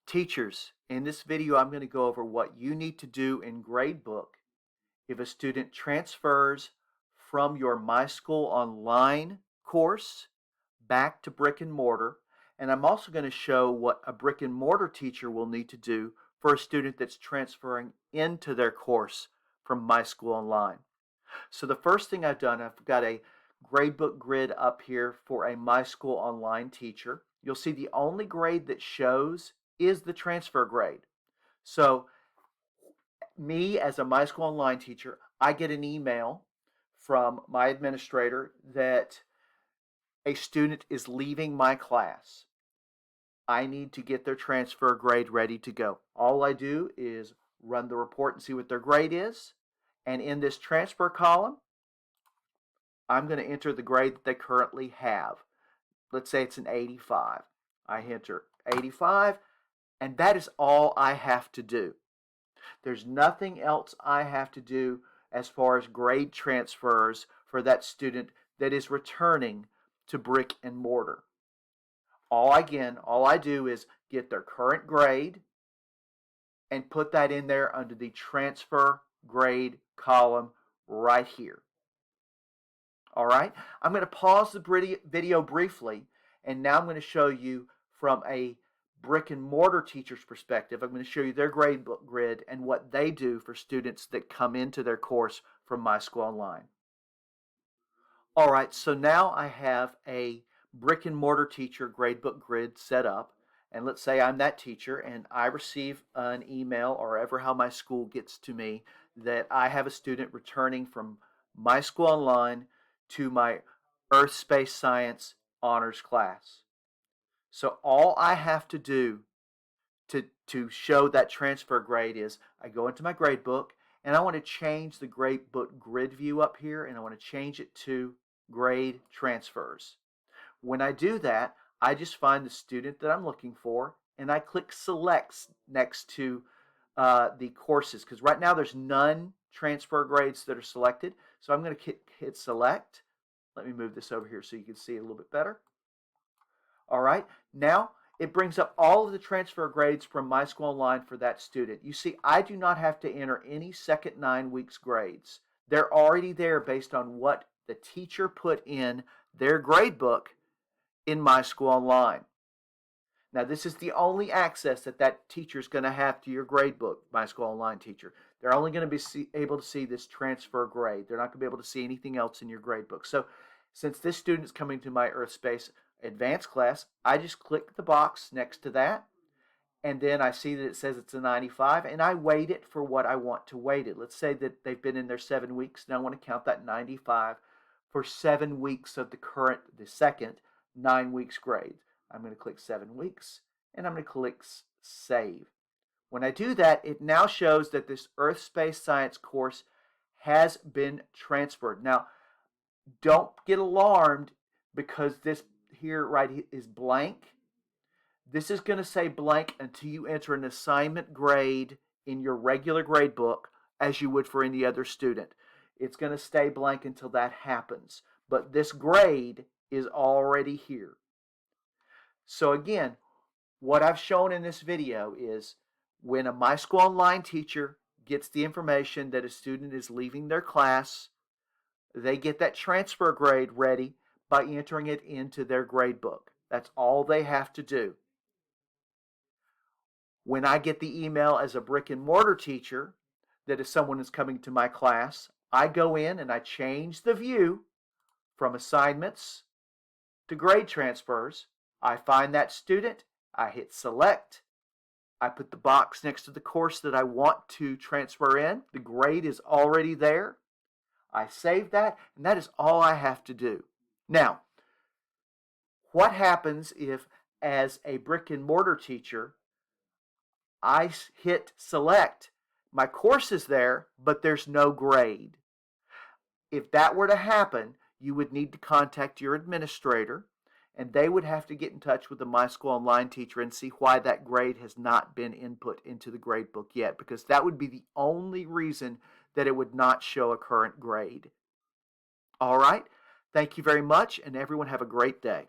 Teachers, in this video I'm going to go over what you need to do in Gradebook if a student transfers from your My School Online course back to brick and mortar, and I'm also going to show what a brick and mortar teacher will need to do for a student that's transferring into their course from My School Online. So the first thing I've done, I've got a Gradebook Grid up here for a My School Online teacher. You'll see the only grade that shows is the transfer grade. So me as a My School Online teacher, I get an email from my administrator that a student is leaving my class. I need to get their transfer grade ready to go. All I do is run the report and see what their grade is. And in this transfer column, I'm going to enter the grade that they currently have. Let's say it's an 85. I enter 85, and that is all I have to do. There's nothing else I have to do as far as grade transfers for that student that is returning to brick and mortar. All I do is get their current grade and put that in there under the transfer grade column right here. All right, I'm going to pause the video briefly, and now I'm going to show you from a brick and mortar teacher's perspective. I'm going to show you their Gradebook Grid and what they do for students that come into their course from My School Online. All right, so now I have a brick and mortar teacher Gradebook Grid set up, and let's say I'm that teacher and I receive an email, or ever how my school gets to me, that I have a student returning from My School Online to my Earth Space Science honors class. So all I have to do to show that transfer grade is I go into my gradebook and I want to change the Gradebook Grid view up here, and I want to change it to grade transfers. When I do that, I just find the student that I'm looking for and I click select next to the courses, because right now there's none transfer grades that are selected. So I'm going to hit select. Let me move this over here so you can see it a little bit better. All right, now it brings up all of the transfer grades from My School Online for that student. You see, I do not have to enter any second 9 weeks grades. They're already there based on what the teacher put in their gradebook in My School Online. Now, this is the only access that teacher is going to have to your gradebook, My School Online teacher. They're only going to be able to see this transfer grade. They're not going to be able to see anything else in your gradebook. So since this student is coming to my Earth Space Advanced class, I just click the box next to that, and then I see that it says it's a 95, and I weight it for what I want to weight it. Let's say that they've been in there 7 weeks, and I want to count that 95 for 7 weeks of the second 9 weeks grade. I'm going to click 7 weeks, and I'm going to click Save. When I do that, it now shows that this Earth Space Science course has been transferred. Now, don't get alarmed because this here right is blank. This is going to say blank until you enter an assignment grade in your regular grade book as you would for any other student. It's going to stay blank until that happens. But this grade is already here. So again, what I've shown in this video is when a My School Online teacher gets the information that a student is leaving their class, they get that transfer grade ready by entering it into their grade book. That's all they have to do. When I get the email as a brick and mortar teacher that if someone is coming to my class, I go in and I change the view from assignments to grade transfers. I find that student, I hit select, I put the box next to the course that I want to transfer in. The grade is already there. I save that, and that is all I have to do. Now, what happens if, as a brick and mortar teacher, I hit select, my course is there, but there's no grade? If that were to happen, you would need to contact your administrator, and they would have to get in touch with the My School Online teacher and see why that grade has not been input into the grade book yet, because that would be the only reason that it would not show a current grade. All right, thank you very much, and everyone have a great day.